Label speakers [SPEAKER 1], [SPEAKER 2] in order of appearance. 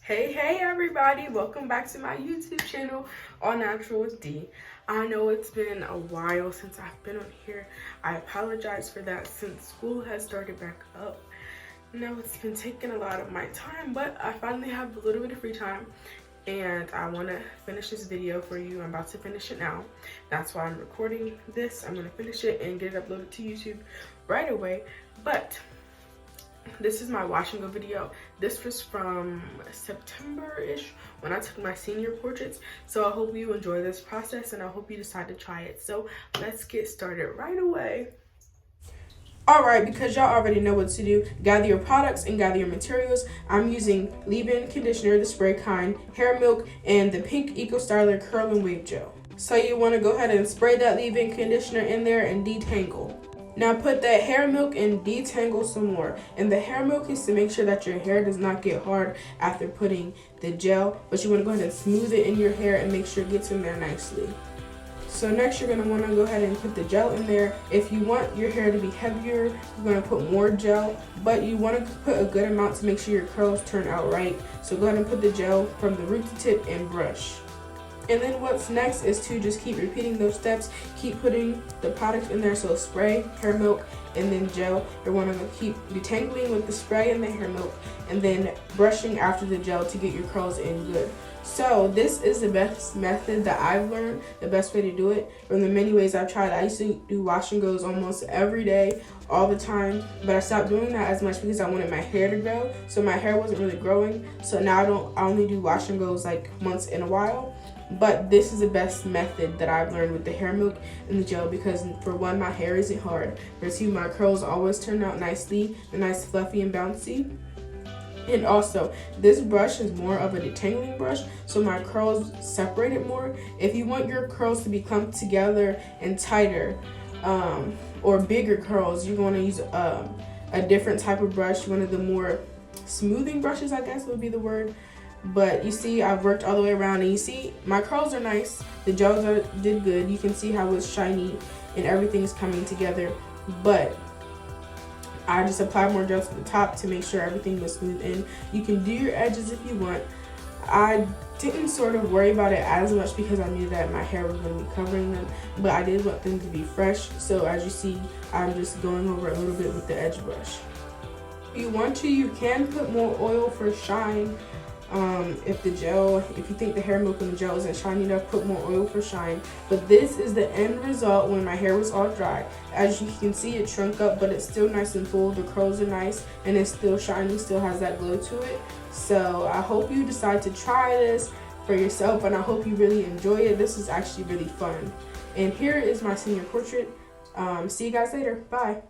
[SPEAKER 1] Hey everybody, welcome back to my YouTube channel, All Natural with D. I know it's been a while since I've been on here. I apologize for that since school has started back up. Now it's been taking a lot of my time, but I finally have a little bit of free time and I want to finish this video for you. I'm about to finish it now. That's why I'm recording this. I'm going to finish it and get it uploaded to YouTube right away. But this is my wash and go video. This was from September-ish when I took my senior portraits. So I hope you enjoy this process and I hope you decide to try it. So let's get started right away. Alright, because y'all already know what to do, gather your products and gather your materials. I'm using leave-in conditioner, the spray kind, hair milk, and the pink Eco Styler curl and wave gel. So you want to go ahead and spray that leave-in conditioner in there and detangle. Now put that hair milk and detangle some more. And the hair milk is to make sure that your hair does not get hard after putting the gel, but you want to go ahead and smooth it in your hair and make sure it gets in there nicely. So next you're going to want to go ahead and put the gel in there. If you want your hair to be heavier, you're going to put more gel, but you want to put a good amount to make sure your curls turn out right. So go ahead and put the gel from the root to tip and brush. And then what's next is to just keep repeating those steps. Keep putting the products in there, so spray, hair milk, and then gel. You want to keep detangling with the spray and the hair milk, and then brushing after the gel to get your curls in good. So this is the best method that I've learned, the best way to do it. From the many ways I've tried, I used to do wash and goes almost every day, all the time, but I stopped doing that as much because I wanted my hair to grow. So my hair wasn't really growing. So now I only do wash and goes like once in a while. But this is the best method that I've learned with the hair milk and the gel, because for one, my hair isn't hard. For two, my curls always turn out nicely, they're nice, fluffy, and bouncy. And also, this brush is more of a detangling brush, so my curls separate it more. If you want your curls to be clumped together and tighter, or bigger curls, you're going to use a different type of brush, one of the more smoothing brushes, I guess would be the word. But you see, I've worked all the way around, and you see my curls are nice, the gels did good. You can see how it's shiny and everything's coming together, but I just applied more gel to the top to make sure everything was smooth in. You can do your edges if you want. I didn't sort of worry about it as much because I knew that my hair was going to be covering them, but I did want them to be fresh. So as you see, I'm just going over a little bit with the edge brush. If you want to, you can put more oil for shine. If you think the hair milk and the gel isn't shiny enough, put more oil for shine. But this is the end result when my hair was all dry. As you can see, it shrunk up, but it's still nice and full. The curls are nice and it's still shiny, still has that glow to it. So I hope you decide to try this for yourself, and I hope you really enjoy it. This is actually really fun. And here is my senior portrait. See you guys later. Bye.